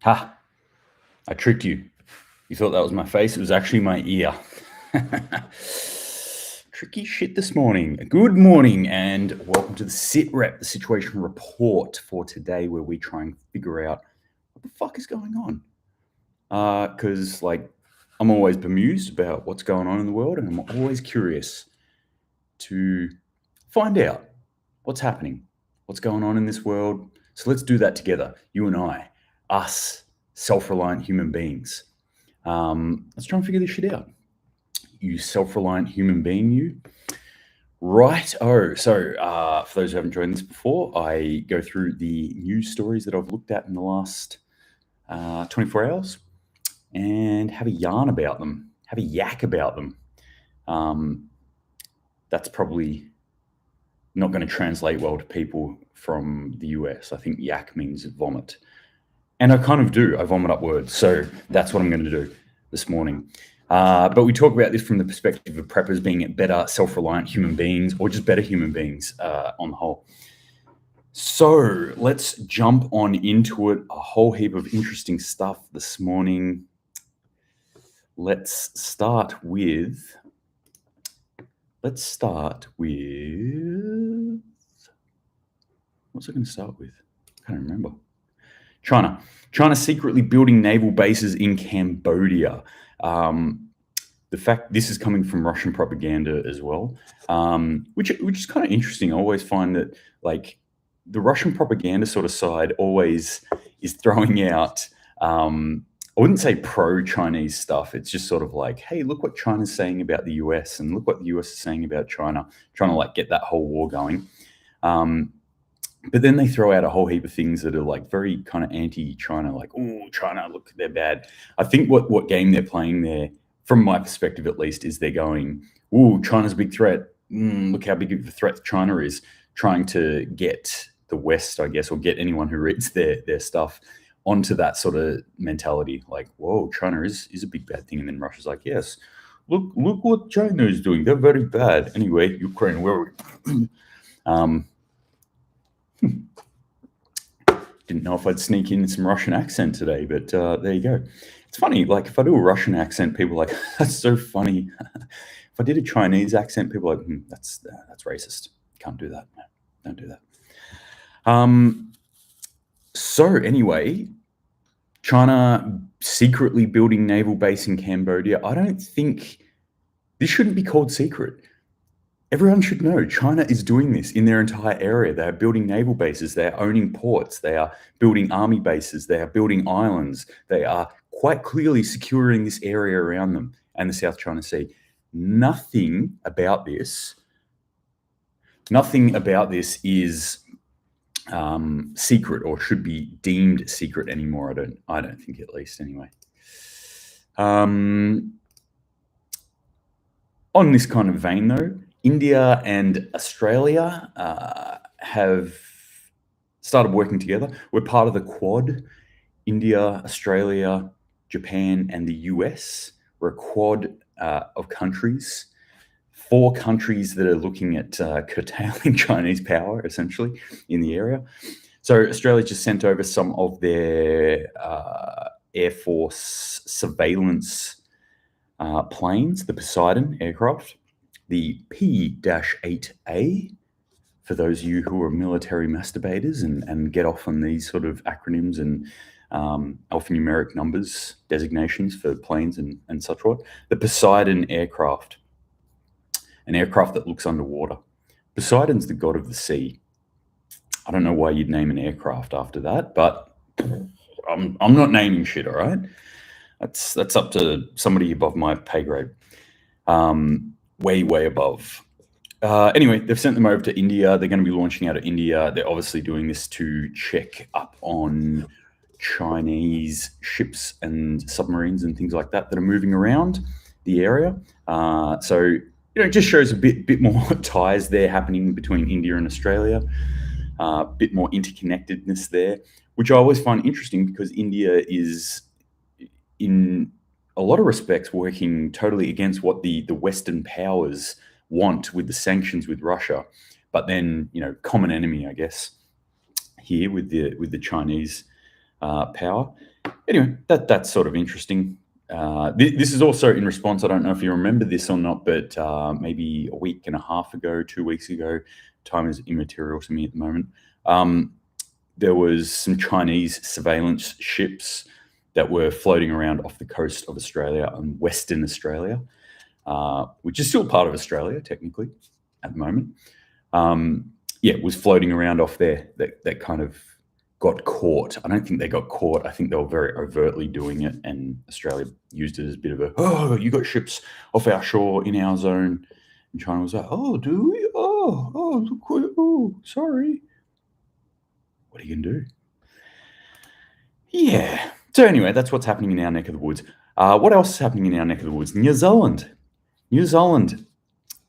Ha! I tricked you. You thought that was my face. It was actually my ear. Tricky shit this morning. Good morning and welcome to the SitRep, the situation report for today, where we try and figure out what the fuck is going on. Because I'm always bemused about what's going on in the world, and I'm always curious to find out what's happening, what's going on in this world. So let's do that together, you and I, us self-reliant human beings. Let's try and figure this shit out. You self-reliant human being, you. Right. So for those who haven't joined this before, I go through the news stories that I've looked at in the last 24 hours and have a yarn about them, have a yak about them. That's probably not going to translate well to people from the US. I think yak means vomit. And I kind of do. I vomit up words. So that's what I'm going to do this morning. But we talk about this from the perspective of preppers being better self-reliant human beings, or just better human beings on the whole. So let's jump on into it. A whole heap of interesting stuff this morning. Let's start with what's I going to start with? I can't remember. China secretly building naval bases in Cambodia. The fact this is coming from Russian propaganda as well, which is kind of interesting. I always find that the Russian propaganda sort of side always is throwing out, I wouldn't say pro-Chinese stuff. It's just sort of like, hey, look what China's saying about the US, and look what the US is saying about China, trying to get that whole war going. But then they throw out a whole heap of things that are very kind of anti-China, oh, China, look, they're bad. I think what game they're playing there, from my perspective at least, is they're going, oh, China's a big threat. Look how big of a threat China is, trying to get the West, I guess, or get anyone who reads their stuff onto that sort of mentality. Whoa, China is a big bad thing. And then Russia's like, yes, look what China is doing. They're very bad. Anyway, Ukraine, where are we? Didn't know if I'd sneak in some Russian accent today, but there you go. It's funny, if I do a Russian accent, people are like, that's so funny. If I did a Chinese accent, people are like, that's racist. Can't do that. No, don't do that. So anyway, China secretly building naval base in Cambodia. I don't think this shouldn't be called secret. Everyone should know China is doing this in their entire area. They are building naval bases. They are owning ports. They are building army bases. They are building islands. They are quite clearly securing this area around them and the South China Sea. Nothing about this is secret, or should be deemed secret anymore. I don't think, at least anyway. On this kind of vein though, India and Australia have started working together. We're part of the Quad: India, Australia, Japan, and the US. We're a quad of countries, 4 countries that are looking at curtailing Chinese power, essentially, in the area. So Australia just sent over some of their Air Force surveillance planes, the Poseidon aircraft, the P-8A, for those of you who are military masturbators and get off on these sort of acronyms and alphanumeric numbers, designations for planes and such what. The Poseidon aircraft, an aircraft that looks underwater. Poseidon's the god of the sea. I don't know why you'd name an aircraft after that, but I'm not naming shit, all right? That's up to somebody above my pay grade. Way above. Anyway, they've sent them over to India. They're going to be launching out of India. They're obviously doing this to check up on Chinese ships and submarines and things like that are moving around the area. So it just shows a bit more ties there happening between India and Australia. A bit more interconnectedness there, which I always find interesting, because India is, in a lot of respects, working totally against what the Western powers want with the sanctions with Russia. But then, common enemy, I guess, here with the Chinese power. Anyway, that's sort of interesting. This is also in response, I don't know if you remember this or not, but maybe a week and a half ago, 2 weeks ago, time is immaterial to me at the moment, there was some Chinese surveillance ships that were floating around off the coast of Australia and Western Australia, which is still part of Australia, technically, at the moment. It was floating around off there that kind of got caught. I don't think they got caught. I think they were very overtly doing it, and Australia used it as a bit of a, oh, you got ships off our shore in our zone. And China was like, oh, do we? Oh, look, oh, sorry. What are you going to do? Yeah. So anyway, that's what's happening in our neck of the woods. What else is happening in our neck of the woods? New Zealand. New Zealand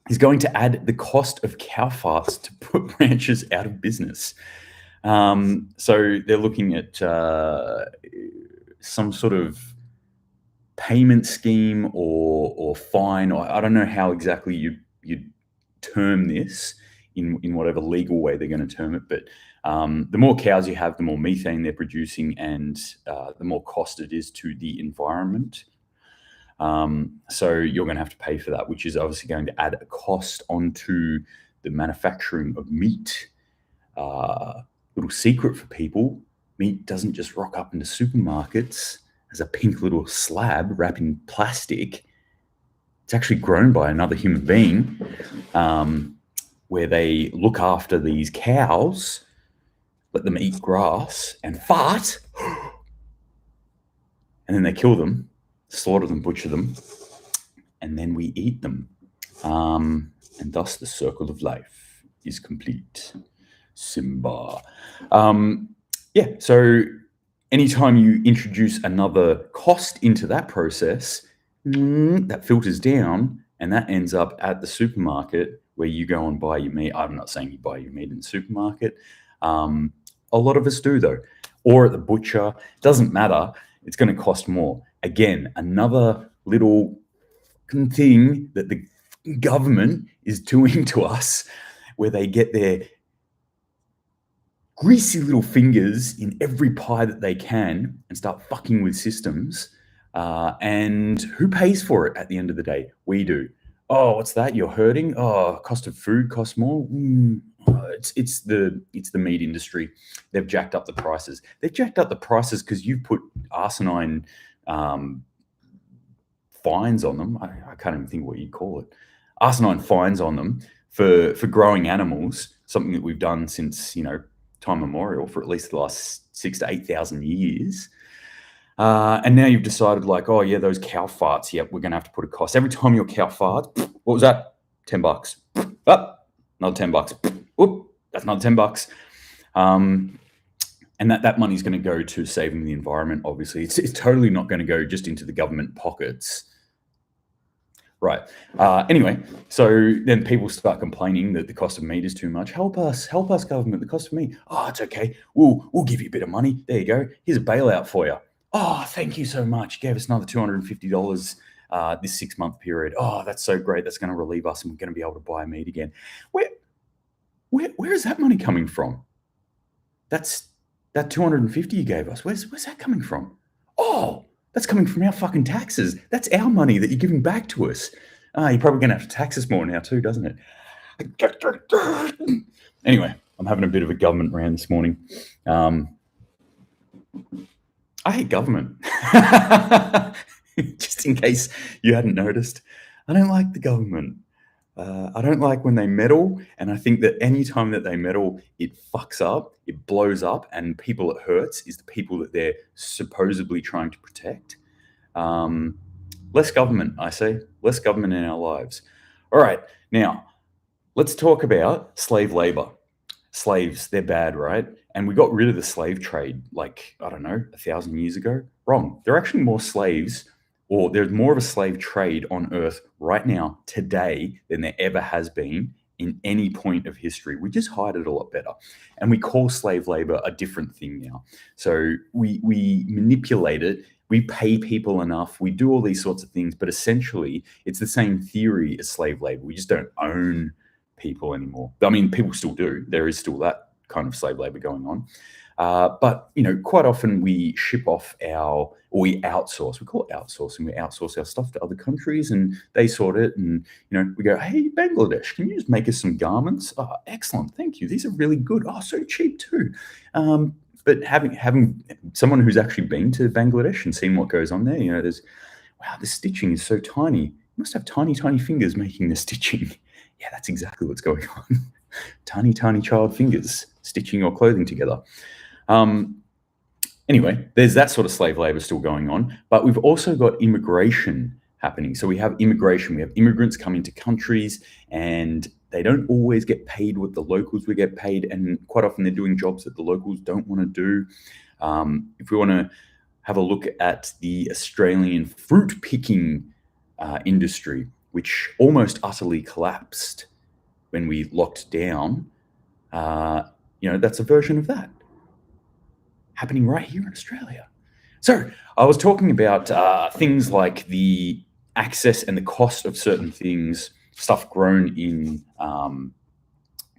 is going to add the cost of cow farts to put ranchers out of business. So they're looking at some sort of payment scheme or fine, or I don't know how exactly you'd term this in whatever legal way they're going to term it, but the more cows you have, the more methane they're producing, and the more cost it is to the environment. So you're going to have to pay for that, which is obviously going to add a cost onto the manufacturing of meat. Little secret for people, meat doesn't just rock up into supermarkets as a pink little slab wrapped in plastic. It's actually grown by another human being, where they look after these cows, let them eat grass and fart, and then they kill them, slaughter them, butcher them, and then we eat them. And thus the circle of life is complete. Simba. So anytime you introduce another cost into that process, that filters down, and that ends up at the supermarket where you go and buy your meat. I'm not saying you buy your meat in the supermarket. A lot of us do, though. Or at the butcher. Doesn't matter. It's going to cost more. Again, another little thing that the government is doing to us, where they get their greasy little fingers in every pie that they can and start fucking with systems. And who pays for it at the end of the day? We do. Oh, what's that? You're hurting? Oh, cost of food costs more? It's the meat industry. They've jacked up the prices. They've jacked up the prices because you've put asinine fines on them. I can't even think what you'd call it. Asinine fines on them for growing animals, something that we've done since, time memorial, for at least the last 6,000 to 8,000 years. And now you've decided, like, oh yeah, those cow farts, yep, we're going to have to put a cost. Every time your cow farts, what was that? $10. Up, another $10. Oop, that's another $10. And that money is going to go to saving the environment, obviously. It's totally not going to go just into the government pockets. Right. Anyway, so then people start complaining that the cost of meat is too much. Help us, government. The cost of meat. Oh, it's okay. We'll give you a bit of money. There you go. Here's a bailout for you. Oh, thank you so much. You gave us another $250 this 6-month period. Oh, that's so great. That's going to relieve us, and we're going to be able to buy meat again. Where is that money coming from? That $250 you gave us. Where's that coming from? Oh, that's coming from our fucking taxes. That's our money that you're giving back to us. You're probably going to have to tax us more now too, doesn't it? Anyway, I'm having a bit of a government rant this morning. I hate government. Just in case you hadn't noticed, I don't like the government. I don't like when they meddle, and I think that any time that they meddle, it fucks up, it blows up, and people it hurts is the people that they're supposedly trying to protect. Less government, I say. Less government in our lives. All right, now, let's talk about slave labor. Slaves, they're bad, right? And we got rid of the slave trade, 1,000 years ago. Wrong. There are actually more slaves, or there's more of a slave trade on Earth right now, today, than there ever has been in any point of history. We just hide it a lot better. And we call slave labor a different thing now. So we manipulate it. We pay people enough. We do all these sorts of things. But essentially, it's the same theory as slave labor. We just don't own people anymore. I mean, people still do. There is still that kind of slave labor going on. But quite often we ship off or we outsource. We call it outsourcing. We outsource our stuff to other countries, and they sort it. And we go, hey, Bangladesh, can you just make us some garments? Oh, excellent, thank you. These are really good. Oh, so cheap too. But having someone who's actually been to Bangladesh and seen what goes on there, there's, wow, the stitching is so tiny. You must have tiny, tiny fingers making the stitching. Yeah, that's exactly what's going on. Tiny, tiny child fingers stitching your clothing together. Anyway, there's that sort of slave labor still going on, but we've also got immigration happening. So we have immigration, we have immigrants coming to countries, and they don't always get paid what the locals would get paid, and quite often they're doing jobs that the locals don't want to do. If we want to have a look at the Australian fruit picking industry, which almost utterly collapsed when we locked down, that's a version of that happening right here in Australia. So I was talking about things like the access and the cost of certain things, stuff grown in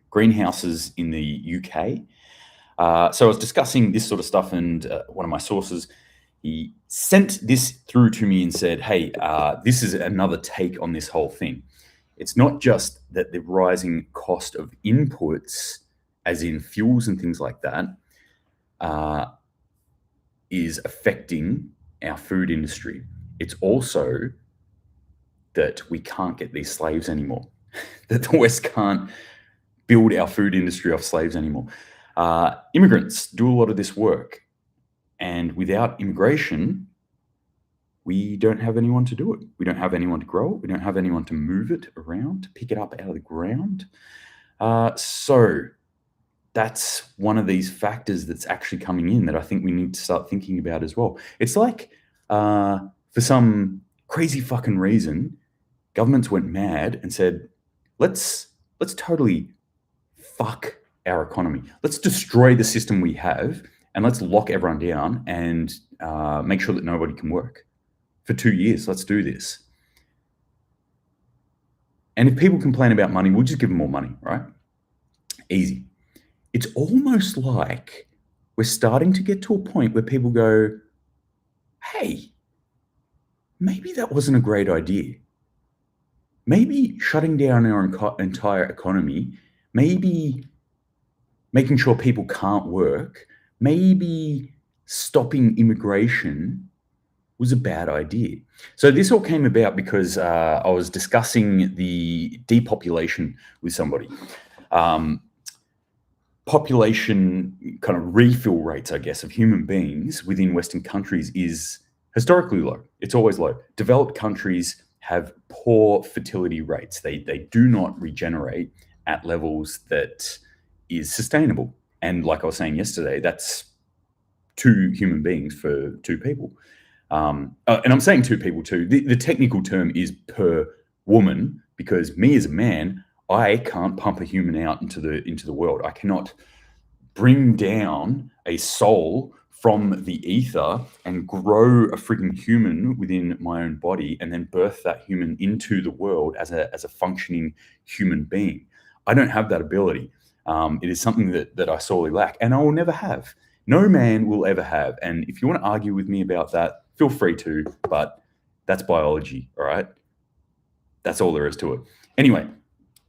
greenhouses in the UK. So I was discussing this sort of stuff, and one of my sources, he sent this through to me and said, hey, this is another take on this whole thing. It's not just that the rising cost of inputs, as in fuels and things like that, is affecting our food industry. It's also that we can't get these slaves anymore, that the West can't build our food industry off slaves anymore. Immigrants do a lot of this work, and without immigration, we don't have anyone to do it. We don't have anyone to grow it. We don't have anyone to move it around, to pick it up out of the ground. So that's one of these factors that's actually coming in that I think we need to start thinking about as well. It's like, for some crazy fucking reason, governments went mad and said, let's totally fuck our economy. Let's destroy the system we have, and let's lock everyone down and make sure that nobody can work for 2 years. Let's do this. And if people complain about money, we'll just give them more money, right? Easy. It's almost like we're starting to get to a point where people go, hey, maybe that wasn't a great idea. Maybe shutting down our entire economy, maybe making sure people can't work, maybe stopping immigration was a bad idea. So this all came about because I was discussing the depopulation with somebody. Population kind of refill rates, I guess, of human beings within Western countries is historically low. It's always low. Developed countries have poor fertility rates. They do not regenerate at levels that is sustainable. And like I was saying yesterday, that's 2 human beings for 2 people. And I'm saying 2 people too. The technical term is per woman, because me as a man, I can't pump a human out into the world. I cannot bring down a soul from the ether and grow a frigging human within my own body and then birth that human into the world as a functioning human being. I don't have that ability. It is something that I sorely lack, and I will never have. No man will ever have. And if you want to argue with me about that, feel free to, but that's biology, all right? That's all there is to it. Anyway,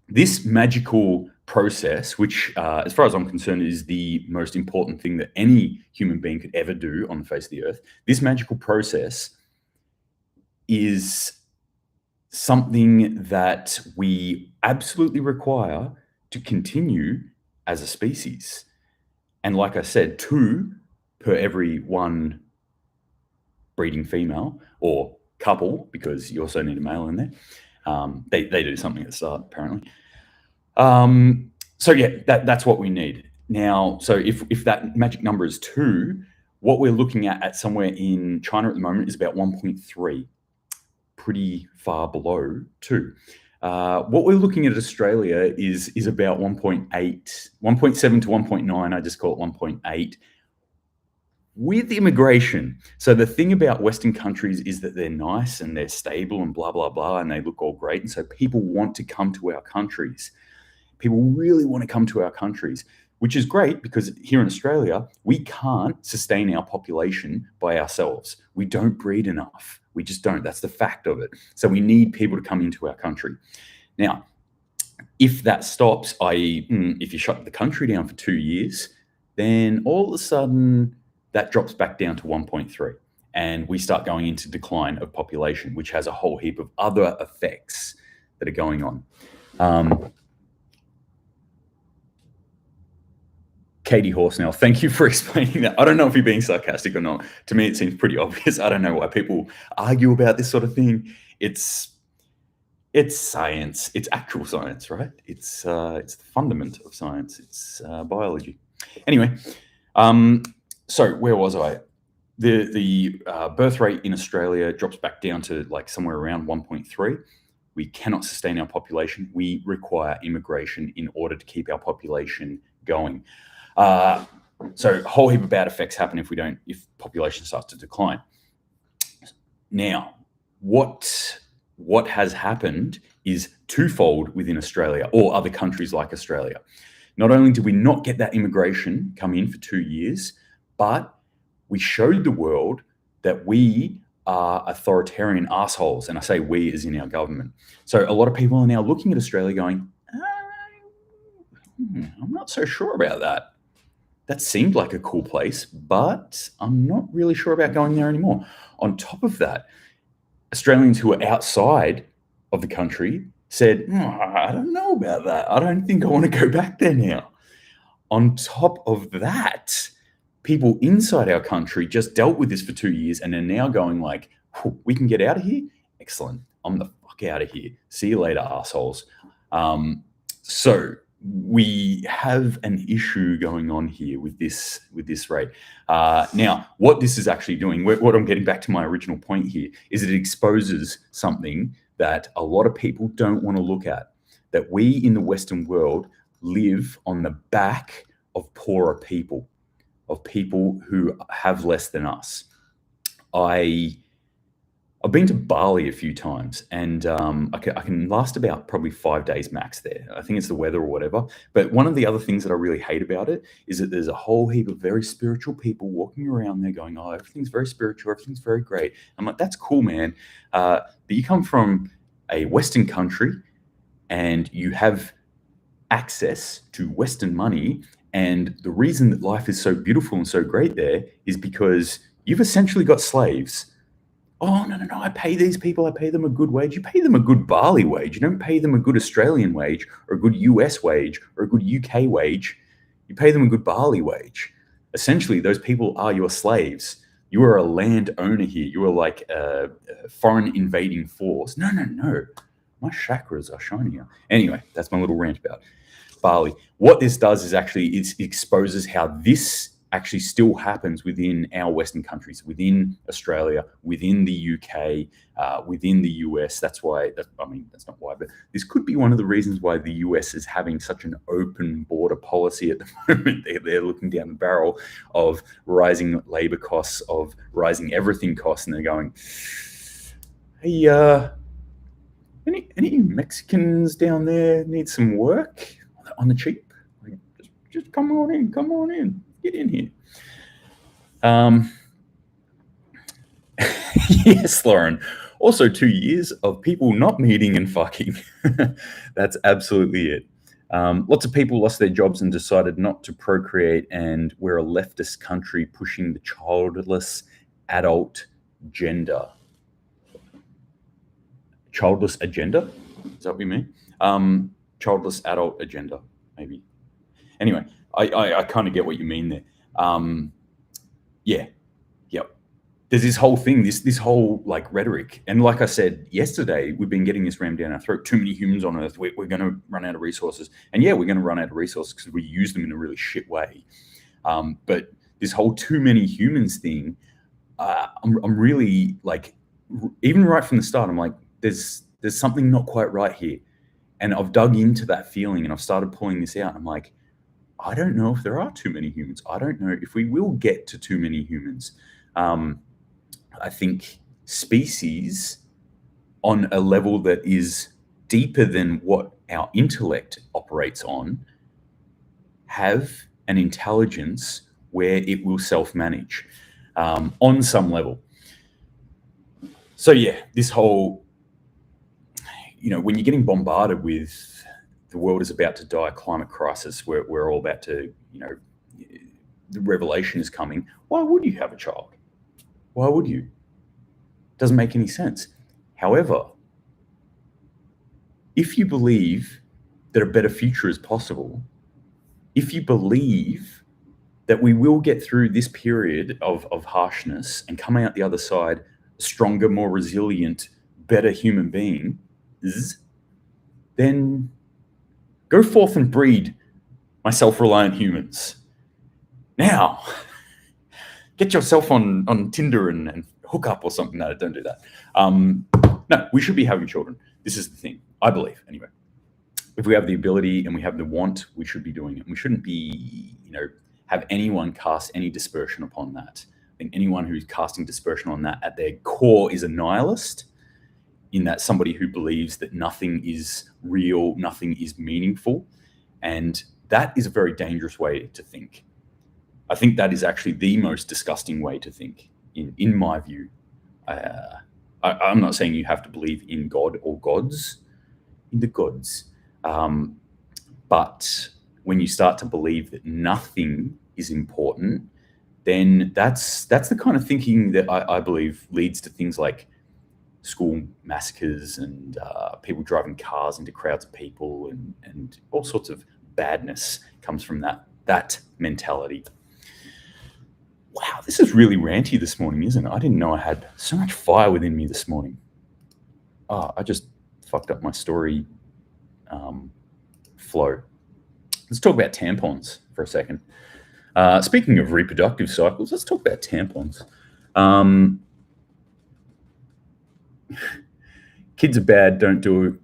this magical process, which, as far as I'm concerned, is the most important thing that any human being could ever do on the face of the earth, this magical process is something that we absolutely require to continue as a species. And like I said, 2 per every 1 breeding female or couple, because you also need a male in there. They do something at the start, apparently. So yeah, that's what we need. Now, so if that magic number is 2, what we're looking at somewhere in China at the moment is about 1.3, pretty far below 2. What we're looking at Australia is about 1.8, 1.7 to 1.9. I just call it 1.8. With immigration. So the thing about Western countries is that they're nice and they're stable and blah, blah, blah, and they look all great. And so people want to come to our countries. People really want to come to our countries. which is great because here in Australia, we can't sustain our population by ourselves. We don't breed enough. We just don't. That's the fact of it. So we need people to come into our country. Now, if that stops, i.e., if you shut the country down for 2 years, then all of a sudden that drops back down to 1.3. And we start going into decline of population, which has a whole heap of other effects that are going on. Katie Horsnell, thank you for explaining that. I don't know if you're being sarcastic or not. To me, it seems pretty obvious. I don't know why people argue about this sort of thing. It's science. It's actual science, right? It's the fundament of science. It's biology. Anyway, so where was I? The birth rate in Australia drops back down to like somewhere around 1.3. We cannot sustain our population. We require immigration in order to keep our population going. So a whole heap of bad effects happen if population starts to decline. Now, what has happened is twofold within Australia or other countries like Australia. Not only did we not get that immigration come in for 2 years, but we showed the world that we are authoritarian assholes. And I say we as in our government. So a lot of people are now looking at Australia going, I'm not so sure about that. That seemed like a cool place, but I'm not really sure about going there anymore. On top of that, Australians who are outside of the country said, I don't know about that. I don't think I want to go back there now. On top of that, people inside our country just dealt with this for 2 years and are now going like, we can get out of here? Excellent. I'm the fuck out of here. See you later, assholes. So we have an issue going on here with this rate. Now, what this is actually doing, what I'm getting back to my original point here, is it exposes something that a lot of people don't want to look at, that we in the Western world live on the back of poorer people, of people who have less than us. I've been to Bali a few times, and I can last about probably 5 days max there. I think it's the weather or whatever. But one of the other things that I really hate about it is that there's a whole heap of very spiritual people walking around there going, oh, everything's very spiritual, everything's very great. I'm like, that's cool, man. But you come from a Western country and you have access to Western money. And the reason that life is so beautiful and so great there is because you've essentially got slaves. Oh, no, I pay these people, I pay them a good wage. You pay them a good Bali wage. You don't pay them a good Australian wage or a good US wage or a good UK wage. You pay them a good Bali wage. Essentially, those people are your slaves. You are a land owner here. You are like a foreign invading force. No. My chakras are shinier. Anyway, that's my little rant about Bali. What this does is actually it exposes how this actually still happens within our Western countries, within Australia, within the UK, within the US. That's not why, but this could be one of the reasons why the US is having such an open border policy at the moment. They're looking down the barrel of rising labor costs, of rising everything costs, and they're going, hey, any Mexicans down there need some work on the cheap? Like, just come on in. Get in here. Yes, Lauren. Also 2 years of people not meeting and fucking. That's absolutely it. Lots of people lost their jobs and decided not to procreate, and we're a leftist country pushing the childless adult gender. Childless agenda? Is that what you mean? Childless adult agenda, maybe. Anyway, I kind of get what you mean there. Yep. There's this whole thing, this whole like rhetoric. And like I said yesterday, we've been getting this rammed down our throat. Too many humans on Earth. We're going to run out of resources. And yeah, we're going to run out of resources because we use them in a really shit way. But this whole too many humans thing, I'm really like, even right from the start, I'm like, there's something not quite right here. And I've dug into that feeling and I've started pulling this out. I'm like, I don't know if there are too many humans. I don't know if we will get to too many humans. I think species on a level that is deeper than what our intellect operates on have an intelligence where it will self-manage on some level. So yeah, this whole, when you're getting bombarded with the world is about to die, climate crisis, we're all about to, the revelation is coming. Why would you have a child? Why would you? Doesn't make any sense. However, if you believe that a better future is possible, if you believe that we will get through this period of harshness and come out the other side stronger, more resilient, better human beings, then go forth and breed my self-reliant humans. Now, get yourself on Tinder and hook up or something. No, don't do that. No, we should be having children. This is the thing, I believe, anyway. If we have the ability and we have the want, we should be doing it. We shouldn't be, have anyone cast any dispersion upon that. I think anyone who's casting dispersion on that at their core is a nihilist, in that somebody who believes that nothing is real, nothing is meaningful. And that is a very dangerous way to think. I think that is actually the most disgusting way to think, in my view. I'm not saying you have to believe in God or gods, in the gods. But when you start to believe that nothing is important, then that's the kind of thinking that I believe leads to things like school massacres and people driving cars into crowds of people, and all sorts of badness comes from that mentality. Wow, this is really ranty this morning, isn't it? I didn't know I had so much fire within me this morning. I just fucked up my story flow. Let's talk about tampons for a second. Speaking of reproductive cycles, let's talk about tampons. Kids are bad. Don't do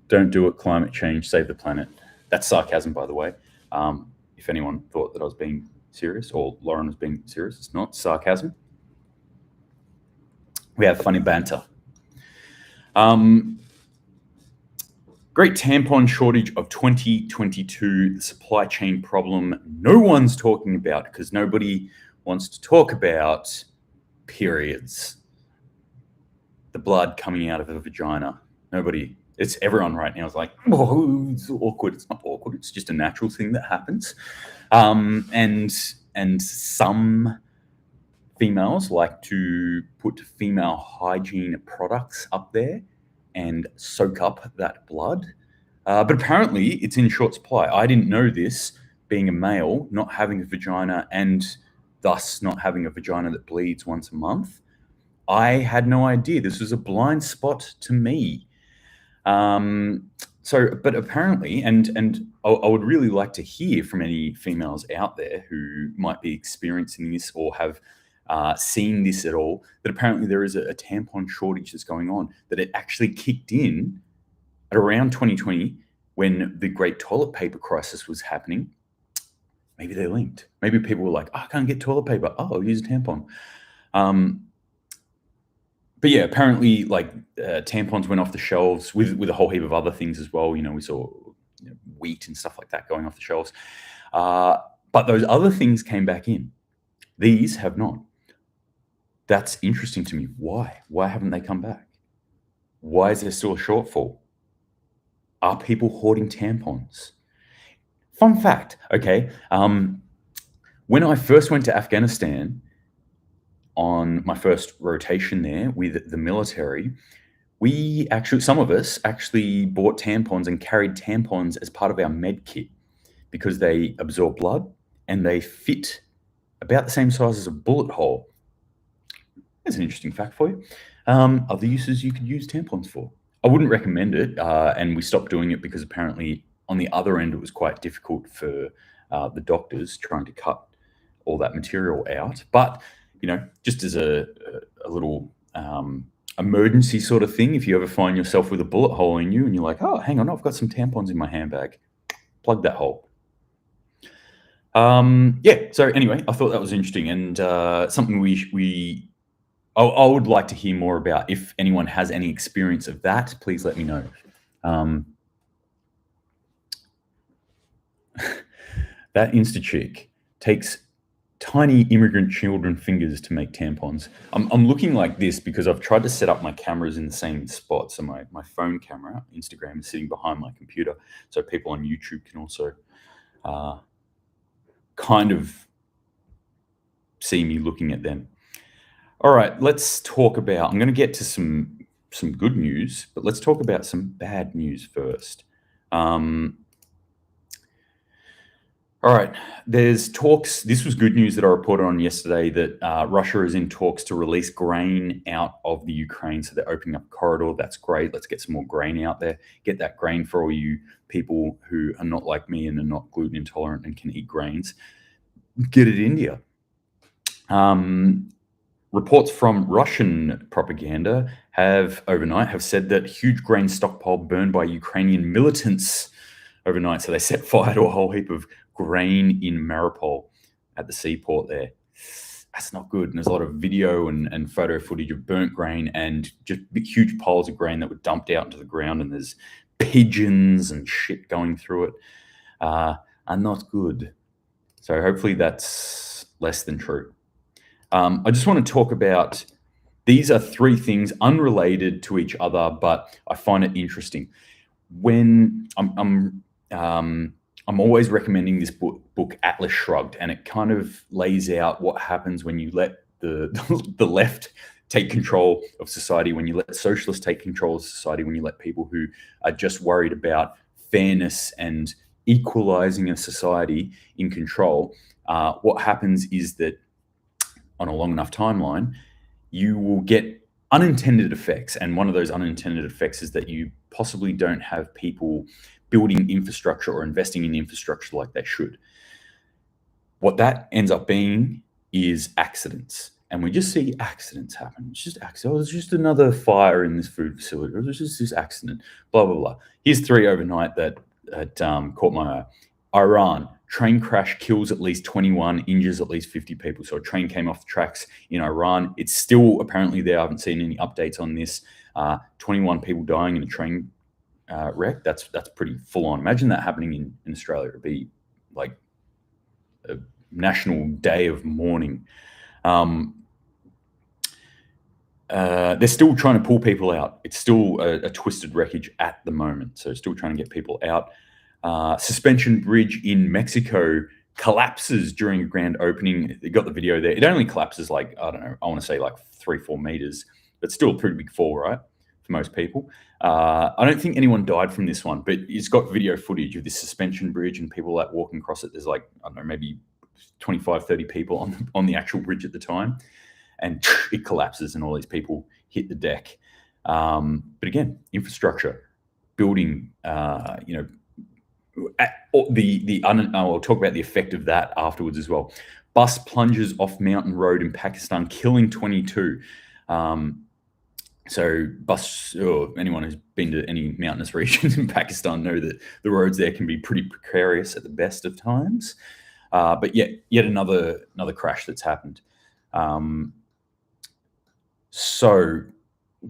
it. Climate change. Save the planet. That's sarcasm, by the way. If anyone thought that I was being serious, or Lauren was being serious, it's not sarcasm. We have funny banter. Great Tampon Shortage of 2022, the supply chain problem no one's talking about because nobody wants to talk about periods. The blood coming out of a vagina. It's everyone right now is like, oh, it's awkward. It's not awkward. It's just a natural thing that happens. And some females like to put female hygiene products up there and soak up that blood. But apparently it's in short supply. I didn't know this, being a male, not having a vagina, and thus not having a vagina that bleeds once a month. I had no idea. This was a blind spot to me. But apparently, and I would really like to hear from any females out there who might be experiencing this or have seen this at all, that apparently there is a tampon shortage that's going on, that it actually kicked in at around 2020 when the great toilet paper crisis was happening. Maybe they're linked. Maybe people were like, oh, I can't get toilet paper. Oh, I'll use a tampon. But yeah, apparently tampons went off the shelves with a whole heap of other things as well. We saw wheat and stuff like that going off the shelves. But those other things came back in. These have not. That's interesting to me. Why? Why haven't they come back? Why is there still a shortfall? Are people hoarding tampons? Fun fact, okay. When I first went to Afghanistan on my first rotation there with the military, some of us actually bought tampons and carried tampons as part of our med kit because they absorb blood and they fit about the same size as a bullet hole. That's an interesting fact for you. Other uses you could use tampons for. I wouldn't recommend it, and we stopped doing it because apparently on the other end it was quite difficult for the doctors trying to cut all that material out. But just as a little emergency sort of thing, if you ever find yourself with a bullet hole in you and you're like, oh, hang on, I've got some tampons in my handbag, plug that hole. So anyway, I thought that was interesting and something I would like to hear more about. If anyone has any experience of that, please let me know. That Insta chick takes tiny immigrant children fingers to make tampons. I'm looking like this because I've tried to set up my cameras in the same spot. So my phone camera, Instagram, is sitting behind my computer, so people on YouTube can also kind of see me looking at them. All right, let's talk about, I'm going to get to some good news, but let's talk about some bad news first. All right, there's talks. This was good news that I reported on yesterday, that Russia is in talks to release grain out of the Ukraine. So they're opening up a corridor. That's great. Let's get some more grain out there. Get that grain for all you people who are not like me and are not gluten intolerant and can eat grains. Get it India. Reports from Russian propaganda overnight have said that huge grain stockpile burned by Ukrainian militants overnight. So they set fire to a whole heap of grain in Mariupol at the seaport there. That's not good. And there's a lot of video and photo footage of burnt grain and just huge piles of grain that were dumped out into the ground. And there's pigeons and shit going through it. Are not good. So hopefully that's less than true. I just want to talk about, these are three things unrelated to each other, but I find it interesting. When I'm always recommending this book Atlas Shrugged, and it kind of lays out what happens when you let the left take control of society, when you let socialists take control of society, when you let people who are just worried about fairness and equalizing a society in control. What happens is that on a long enough timeline, you will get unintended effects. And one of those unintended effects is that you possibly don't have people building infrastructure or investing in infrastructure like they should. What that ends up being is accidents. And we just see accidents happen. It's just accidents. Oh, there's just another fire in this food facility. Or there's just this accident, blah, blah, blah. Here's three overnight that caught my eye. Iran, train crash kills at least 21, injures at least 50 people. So a train came off the tracks in Iran. It's still apparently there. I haven't seen any updates on this. 21 people dying in a train wreck. That's pretty full on. Imagine that happening in Australia. It'd be like a national day of mourning. They're still trying to pull people out. It's still a twisted wreckage at the moment. So still trying to get people out. Suspension bridge in Mexico collapses during a grand opening. They got the video there. It only collapses like, I don't know, I want to say like 3-4 meters, but still a pretty big fall, right? For most people. I don't think anyone died from this one, but it's got video footage of this suspension bridge and people like walking across it. There's like, I don't know, maybe 25, 30 people on the actual bridge at the time. And it collapses and all these people hit the deck. But again, infrastructure, building, I'll talk about the effect of that afterwards as well. Bus plunges off mountain road in Pakistan, killing 22. So anyone who's been to any mountainous regions in Pakistan know that the roads there can be pretty precarious at the best of times. But yet another crash that's happened. So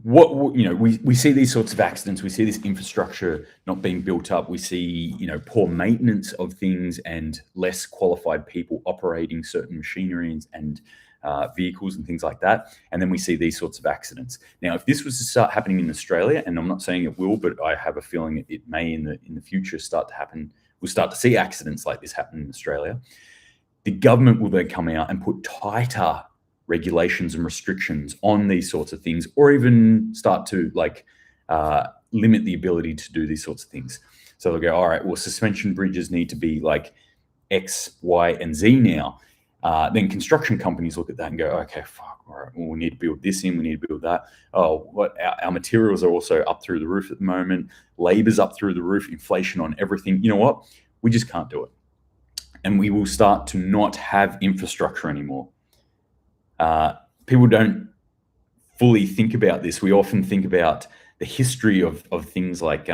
we see these sorts of accidents. We see this infrastructure not being built up. We see, poor maintenance of things and less qualified people operating certain machinery and vehicles and things like that. And then we see these sorts of accidents. Now, if this was to start happening in Australia, and I'm not saying it will, but I have a feeling it may in the future start to happen. We'll start to see accidents like this happen in Australia. The government will then come out and put tighter regulations and restrictions on these sorts of things, or even start to limit the ability to do these sorts of things. So they'll go, all right, well, suspension bridges need to be like X, Y, and Z now. Then construction companies look at that and go, okay, fuck, all right, well, we need to build this in, we need to build that. Oh, our materials are also up through the roof at the moment. Labor's up through the roof, inflation on everything. You know what? We just can't do it. And we will start to not have infrastructure anymore. People don't fully think about this. We often think about the history of things like,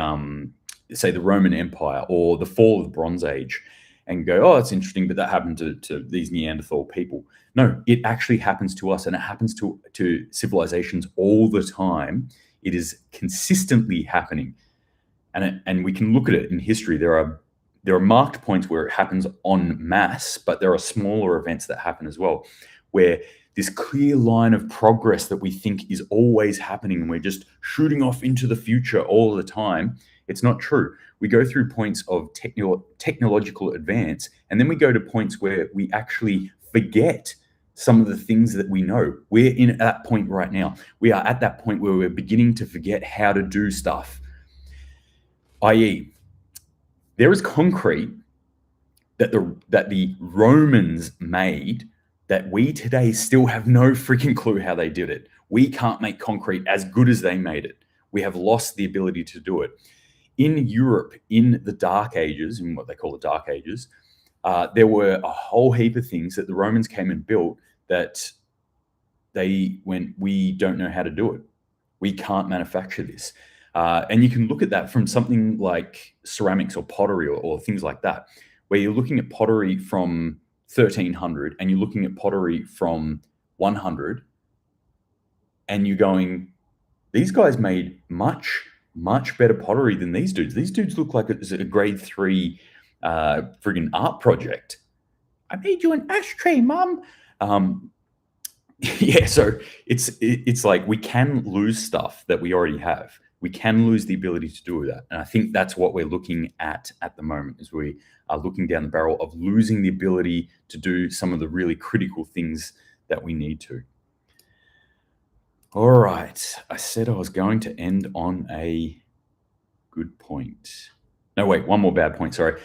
say, the Roman Empire or the fall of the Bronze Age, and go, oh, it's interesting, but that happened to these Neanderthal people. No, it actually happens to us, and it happens to civilizations all the time. It is consistently happening, and we can look at it in history. There are there are marked points where it happens en masse, but there are smaller events that happen as well, where this clear line of progress that we think is always happening and we're just shooting off into the future all the time. It's not true. We go through points of technological advance, and then we go to points where we actually forget some of the things that we know. We're in at that point right now. We are at that point where we're beginning to forget how to do stuff. I.e., there is concrete that the Romans made that we today still have no freaking clue how they did it. We can't make concrete as good as they made it. We have lost the ability to do it. In Europe, in the Dark Ages, in what they call the Dark Ages, there were a whole heap of things that the Romans came and built that they went, we don't know how to do it. We can't manufacture this. And you can look at that from something like ceramics or pottery or things like that, where you're looking at pottery from 1300 and you're looking at pottery from 100, and you're going, these guys made much better pottery than these dudes. These dudes look like it's a grade 3 friggin' art project. I made you an ashtray, Mum. Yeah, so it's like we can lose stuff that we already have. We can lose the ability to do that. And I think that's what we're looking at the moment, is we are looking down the barrel of losing the ability to do some of the really critical things that we need to. All right. I said I was going to end on a good point. No, wait, one more bad point, sorry.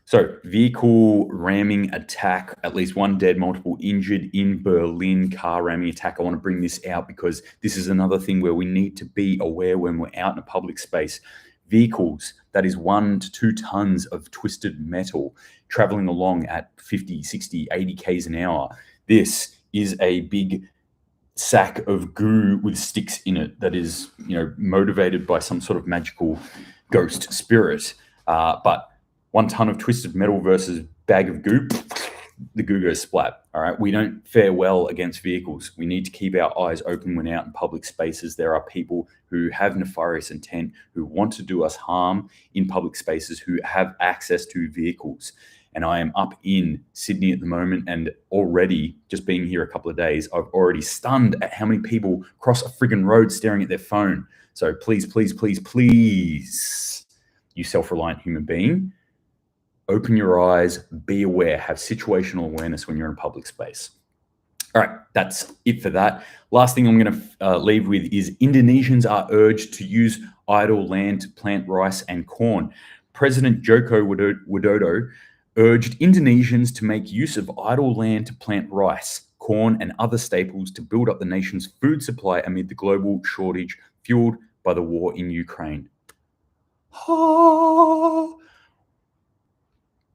So vehicle ramming attack, at least one dead, multiple injured in Berlin, car ramming attack. I want to bring this out because this is another thing where we need to be aware when we're out in a public space. Vehicles, that is 1 to 2 tons of twisted metal traveling along at 50, 60, 80 Ks an hour. This is a big sack of goo with sticks in it that is, motivated by some sort of magical ghost spirit. But 1 ton of twisted metal versus bag of goo, the goo goes splat. All right. We don't fare well against vehicles. We need to keep our eyes open when out in public spaces. There are people who have nefarious intent, who want to do us harm in public spaces, who have access to vehicles. And I am up in Sydney at the moment, and already, just being here a couple of days, I've already stunned at how many people cross a friggin' road staring at their phone. So please, please, please, please, you self-reliant human being, open your eyes, be aware, have situational awareness when you're in a public space. All right, that's it for that. Last thing I'm going to leave with is Indonesians are urged to use idle land to plant rice and corn. President Joko Widodo urged Indonesians to make use of idle land to plant rice, corn, and other staples to build up the nation's food supply amid the global shortage fueled by the war in Ukraine. Oh.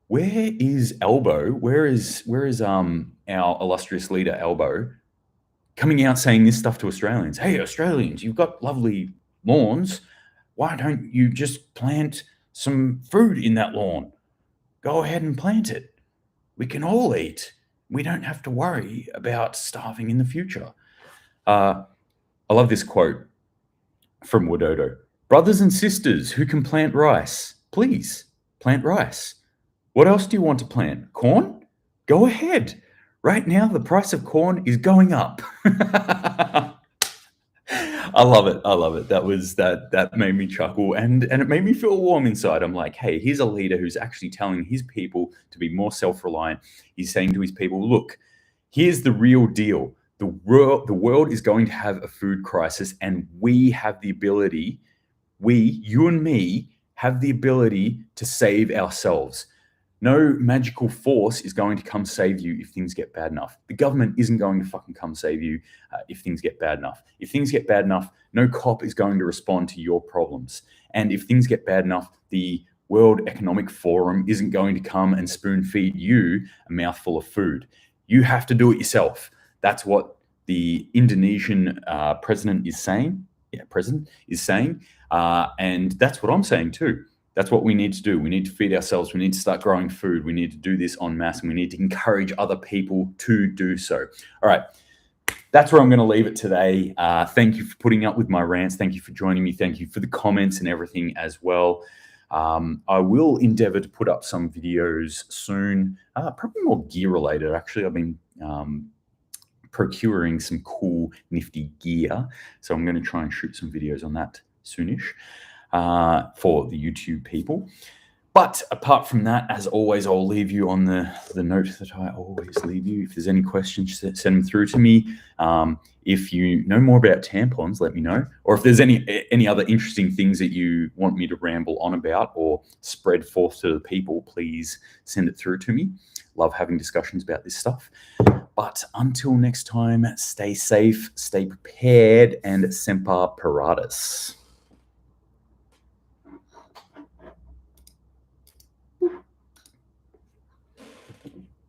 Where is Elbow? Where is our illustrious leader Elbow coming out saying this stuff to Australians? Hey, Australians, you've got lovely lawns. Why don't you just plant some food in that lawn? Go ahead and plant it. We can all eat. We don't have to worry about starving in the future. I love this quote from Widodo. Brothers and sisters who can plant rice, please plant rice. What else do you want to plant? Corn? Go ahead. Right now, the price of corn is going up. I love it. I love it. That made me chuckle, and it made me feel warm inside. I'm like, hey, here's a leader who's actually telling his people to be more self-reliant. He's saying to his people, look, here's the real deal. The world is going to have a food crisis, and we have the ability, you and me, have the ability to save ourselves. No magical force is going to come save you if things get bad enough. The government isn't going to fucking come save you if things get bad enough. If things get bad enough, no cop is going to respond to your problems. And if things get bad enough, the World Economic Forum isn't going to come and spoon feed you a mouthful of food. You have to do it yourself. That's what the Indonesian president is saying. Yeah, president is saying. And that's what I'm saying too. That's what we need to do. We need to feed ourselves. We need to start growing food. We need to do this en masse, and we need to encourage other people to do so. All right. That's where I'm going to leave it today. Thank you for putting up with my rants. Thank you for joining me. Thank you for the comments and everything as well. I will endeavor to put up some videos soon, probably more gear related. Actually, I've been procuring some cool, nifty gear. So I'm going to try and shoot some videos on that soonish for the YouTube people. But apart from that, as always, I'll leave you on the note that I always leave you. If there's any questions, send them through to me. If you know more about tampons, let me know. Or if there's any other interesting things that you want me to ramble on about or spread forth to the people, please send it through to me. Love having discussions about this stuff. But until next time, stay safe, stay prepared, and semper paratus.